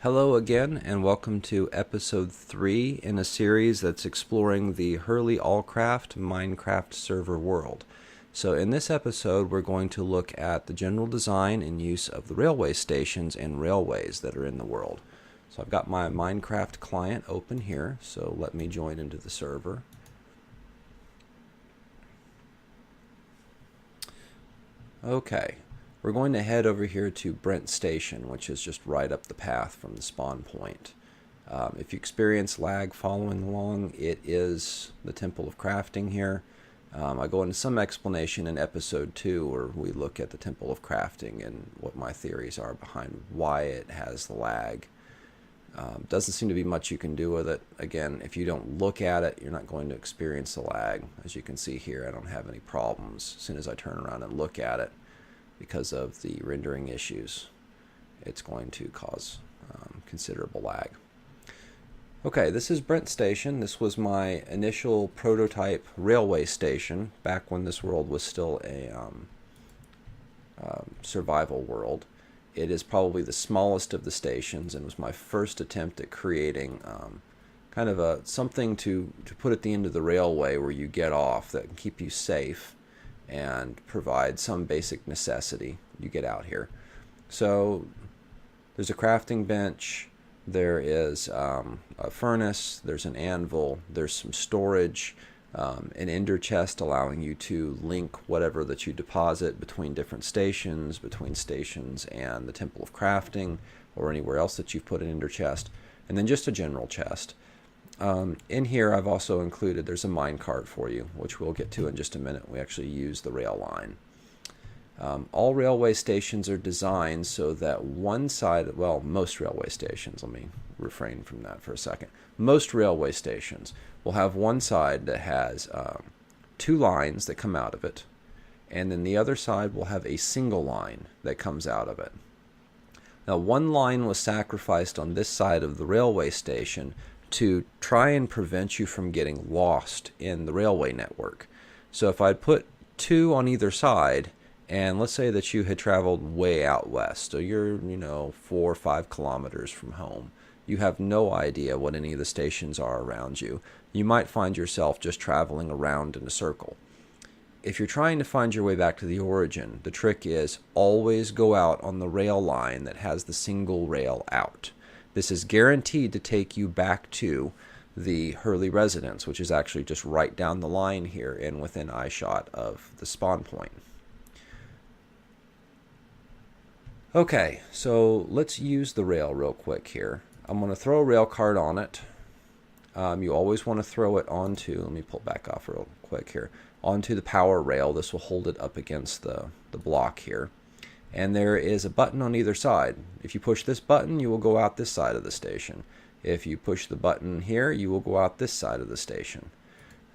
Hello again, and welcome to episode 3 in a series that's exploring the HurleyAllCraft Minecraft server world. So in this episode, we're going to look at the general design and use of the railway stations and railways that are in the world. So I've got my Minecraft client open here, so let me join into the server. Okay. We're going to head over here to Brent Station, which is just right up the path from the spawn point. If you experience lag following along, it is the Temple of Crafting here. I go into some explanation in episode 2 where we look at the Temple of Crafting and what my theories are behind why it has the lag. Doesn't seem to be much you can do with it. Again, if you don't look at it, you're not going to experience the lag. As you can see here, I don't have any problems as soon as I turn around and look at it. Because of the rendering issues, it's going to cause considerable lag. Okay, this is Brent Station. This was my initial prototype railway station back when this world was still a survival world. It is probably the smallest of the stations and was my first attempt at creating kind of something to put at the end of the railway where you get off that can keep you safe and provide some basic necessity you get out here. So there's a crafting bench, there is a furnace, there's an anvil, there's some storage, an ender chest allowing you to link whatever that you deposit between different stations, and the Temple of Crafting, or anywhere else that you've put an ender chest, and then just a general chest. In here I've also included, there's a minecart for you, which we'll get to in just a minute. We actually use the rail line. All railway stations are designed so that one side, well, most railway stations, let me refrain from that for a second. Most railway stations will have one side that has two lines that come out of it, and then the other side will have a single line that comes out of it. Now, one line was sacrificed on this side of the railway station to try and prevent you from getting lost in the railway network. So if I'd put two on either side, and let's say that you had traveled way out west, so you're, 4 or 5 kilometers from home, you have no idea what any of the stations are around you. You might find yourself just traveling around in a circle. If you're trying to find your way back to the origin, the trick is always go out on the rail line that has the single rail out. This is guaranteed to take you back to the Hurley residence, which is actually just right down the line here and within eyeshot of the spawn point. Okay, so let's use the rail real quick here. I'm going to throw a rail cart on it. You always want to throw it onto, let me pull back off real quick here, onto the power rail. This will hold it up against the block here. And there is a button on either side. If you push this button, you will go out this side of the station. If you push the button here, you will go out this side of the station.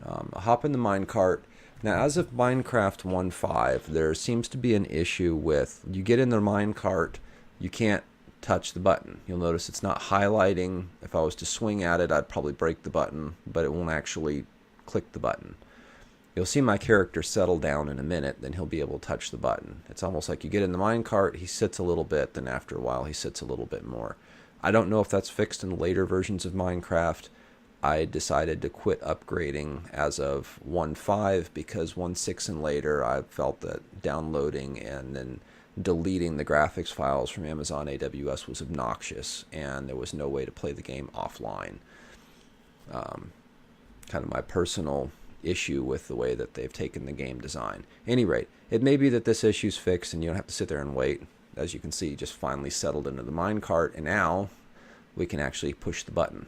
I'll hop in the minecart. Now, as of Minecraft 1.5, there seems to be an issue with, you get in the minecart, you can't touch the button. You'll notice it's not highlighting. If I was to swing at it, I'd probably break the button, but it won't actually click the button. You'll see my character settle down in a minute, then he'll be able to touch the button. It's almost like you get in the minecart, he sits a little bit, then after a while he sits a little bit more. I don't know if that's fixed in later versions of Minecraft. I decided to quit upgrading as of 1.5 because 1.6 and later I felt that downloading and then deleting the graphics files from Amazon AWS was obnoxious, and there was no way to play the game offline. Kind of my personal issue with the way that they've taken the game design. At any rate, it may be that this issue's fixed and you don't have to sit there and wait. As you can see, just finally settled into the minecart, and now we can actually push the button.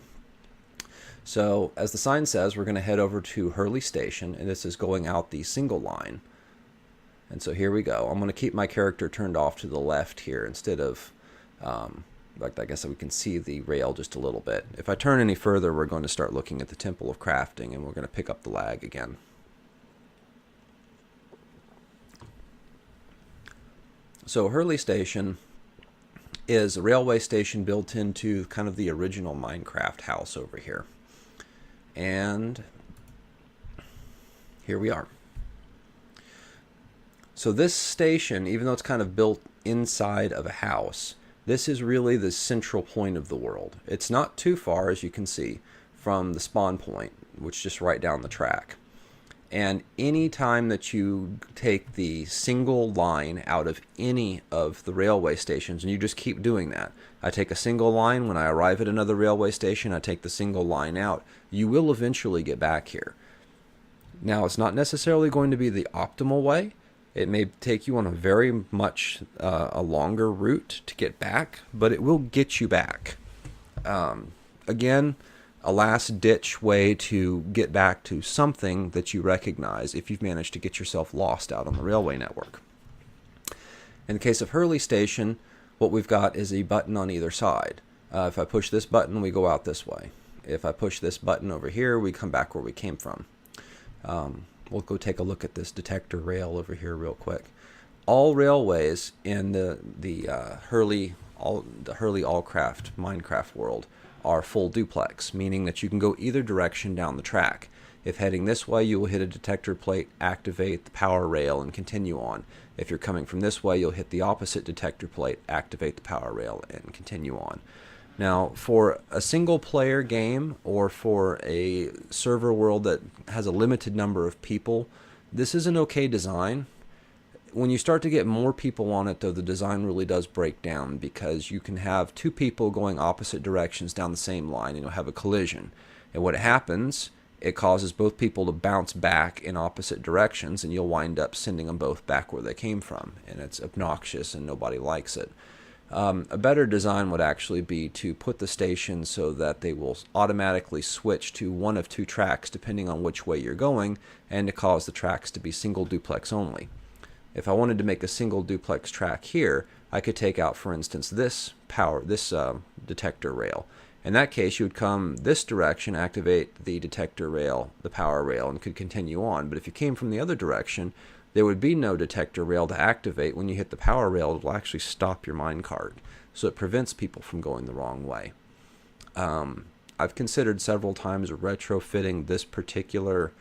So, as the sign says, we're going to head over to Hurley Station, and this is going out the single line. And so here we go. I'm going to keep my character turned off to the left here instead of, like, I guess we can see the rail just a little bit. If I turn any further, we're going to start looking at the Temple of Crafting, and we're going to pick up the lag again. So Hurley Station is a railway station built into kind of the original Minecraft house over here. And here we are. So this station, even though it's kind of built inside of a house, This is really the central point of the world. It's not too far, as you can see, from the spawn point, which is just right down the track. And any time that you take the single line out of any of the railway stations, and you just keep doing that, I take a single line, when I arrive at another railway station, I take the single line out, you will eventually get back here. Now, it's not necessarily going to be the optimal way. It may take you on a very much a longer route to get back, but it will get you back. Again, a last-ditch way to get back to something that you recognize if you've managed to get yourself lost out on the railway network. In the case of Hurley Station, what we've got is a button on either side. If I push this button, we go out this way. If I push this button over here, we come back where we came from. We'll go take a look at this detector rail over here real quick. All railways in the HurleyAllCraft Minecraft world are full duplex, meaning that you can go either direction down the track. If heading this way, you will hit a detector plate, activate the power rail, and continue on. If you're coming from this way, you'll hit the opposite detector plate, activate the power rail, and continue on. Now, for a single-player game or for a server world that has a limited number of people, this is an okay design. When you start to get more people on it, though, the design really does break down, because you can have two people going opposite directions down the same line and you'll have a collision. And what happens, it causes both people to bounce back in opposite directions, and you'll wind up sending them both back where they came from. And it's obnoxious and nobody likes it. A better design would actually be to put the stations so that they will automatically switch to one of two tracks depending on which way you're going, and to cause the tracks to be single duplex only. If I wanted to make a single duplex track here, I could take out, for instance, this detector rail. In that case, you would come this direction, activate the detector rail, the power rail, and could continue on. But if you came from the other direction, there would be no detector rail to activate. When you hit the power rail, it will actually stop your minecart. So it prevents people from going the wrong way. I've considered several times retrofitting this particular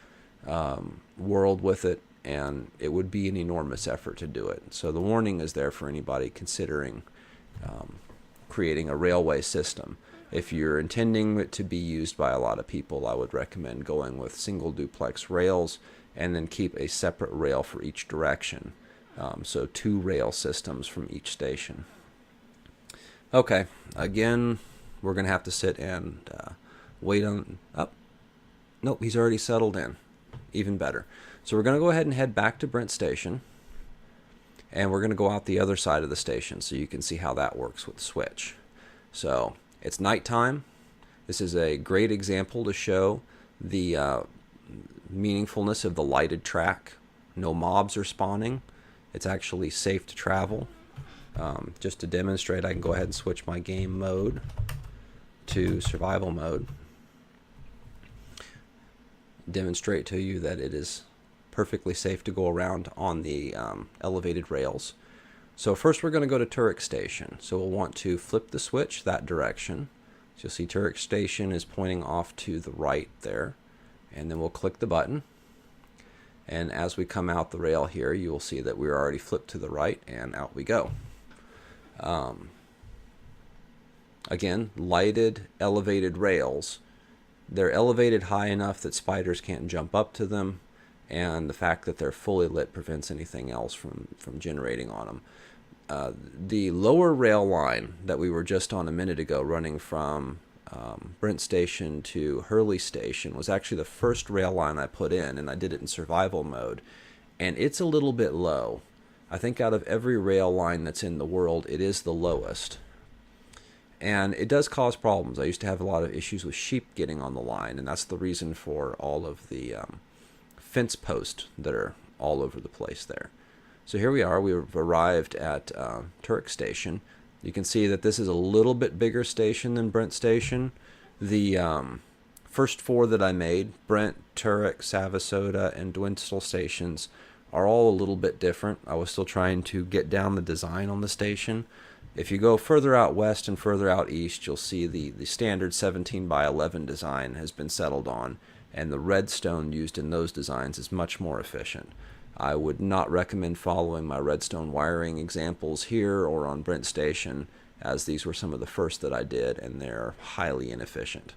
world with it, and it would be an enormous effort to do it. So the warning is there for anybody considering creating a railway system. If you're intending it to be used by a lot of people, I would recommend going with single duplex rails, and then keep a separate rail for each direction. So 2 rail systems from each station. Okay, again, we're going to have to sit and wait on... Nope, he's already settled in. Even better. So we're going to go ahead and head back to Brent Station, and we're going to go out the other side of the station so you can see how that works with the switch. So it's nighttime. This is a great example to show the meaningfulness of the lighted track. No mobs are spawning. It's actually safe to travel. Just to demonstrate, I can go ahead and switch my game mode to survival mode. Demonstrate to you that it is perfectly safe to go around on the elevated rails. So first we're going to go to Turek Station. So we'll want to flip the switch that direction. So you'll see Turek Station is pointing off to the right there. And then we'll click the button. And as we come out the rail here, you will see that we're already flipped to the right, and out we go. Again, lighted, elevated rails. They're elevated high enough that spiders can't jump up to them, and the fact that they're fully lit prevents anything else from generating on them. The lower rail line that we were just on a minute ago, running from Brent Station to Hurley Station, was actually the first rail line I put in, and I did it in survival mode, and it's a little bit low. I think out of every rail line that's in the world, it is the lowest, and it does cause problems. I used to have a lot of issues with sheep getting on the line, and that's the reason for all of the fence posts that are all over the place there. So here we are. We've arrived at Turek Station. You can see that this is a little bit bigger station than Brent Station. The first 4 that I made, Brent, Turek, Savasoda, and Dwinstle stations, are all a little bit different. I was still trying to get down the design on the station. If you go further out west and further out east, you'll see the standard 17 by 11 design has been settled on, and the redstone used in those designs is much more efficient. I would not recommend following my redstone wiring examples here or on Brent Station, as these were some of the first that I did, and they're highly inefficient.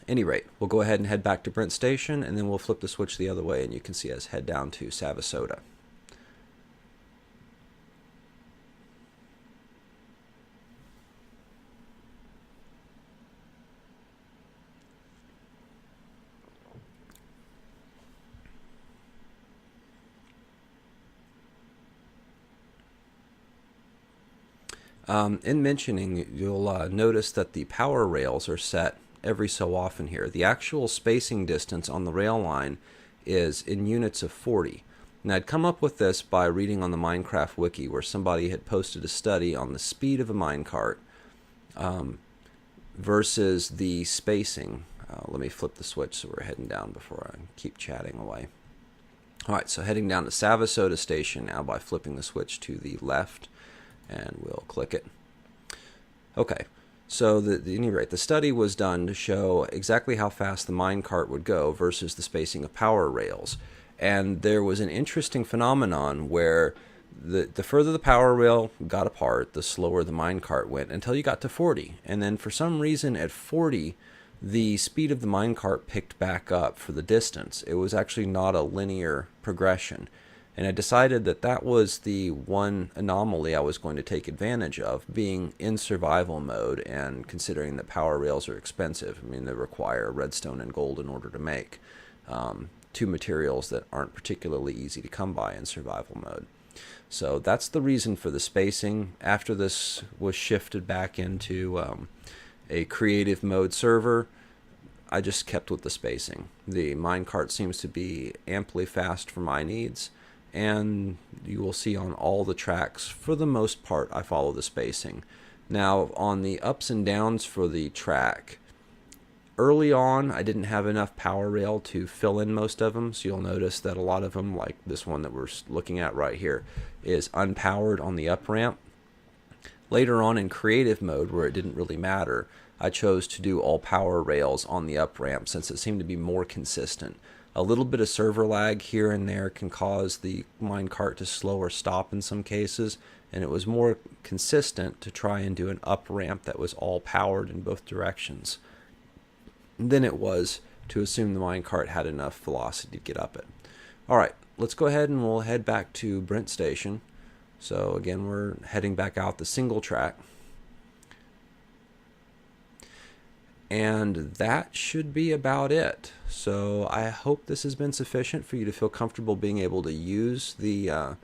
Any rate, we'll go ahead and head back to Brent Station, and then we'll flip the switch the other way, and you can see us head down to Sarasota. In mentioning, you'll notice that the power rails are set every so often here. The actual spacing distance on the rail line is in units of 40. And I'd come up with this by reading on the Minecraft wiki, where somebody had posted a study on the speed of a minecart versus the spacing. Let me flip the switch so we're heading down before I keep chatting away. All right, so heading down to Sarasota Station now by flipping the switch to the left, and we'll click it. Okay, so at any rate, the study was done to show exactly how fast the minecart would go versus the spacing of power rails. And there was an interesting phenomenon where the further the power rail got apart, the slower the minecart went until you got to 40. And then for some reason at 40, the speed of the minecart picked back up for the distance. It was actually not a linear progression. And I decided that that was the one anomaly I was going to take advantage of, being in survival mode and considering that power rails are expensive. I mean, they require redstone and gold in order to make, two materials that aren't particularly easy to come by in survival mode. So that's the reason for the spacing. After this was shifted back into a creative mode server, I just kept with the spacing. The minecart seems to be amply fast for my needs, and you will see on all the tracks, for the most part, I follow the spacing. Now, on the ups and downs for the track, early on, I didn't have enough power rail to fill in most of them, so you'll notice that a lot of them, like this one that we're looking at right here, is unpowered on the up ramp. Later on in creative mode, where it didn't really matter, I chose to do all power rails on the up ramp since it seemed to be more consistent. A little bit of server lag here and there can cause the minecart to slow or stop in some cases, and it was more consistent to try and do an up ramp that was all powered in both directions than it was to assume the minecart had enough velocity to get up it. Alright, let's go ahead and we'll head back to Brent Station. So again, we're heading back out the single track. And that should be about it. So I hope this has been sufficient for you to feel comfortable being able to use the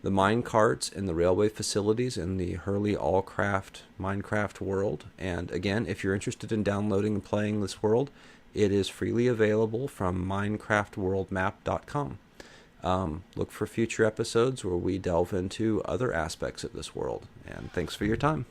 mine carts in the railway facilities in the HurleyAllCraft Minecraft world. And again, if you're interested in downloading and playing this world, it is freely available from minecraftworldmap.com. Look for future episodes where we delve into other aspects of this world. And thanks for your time.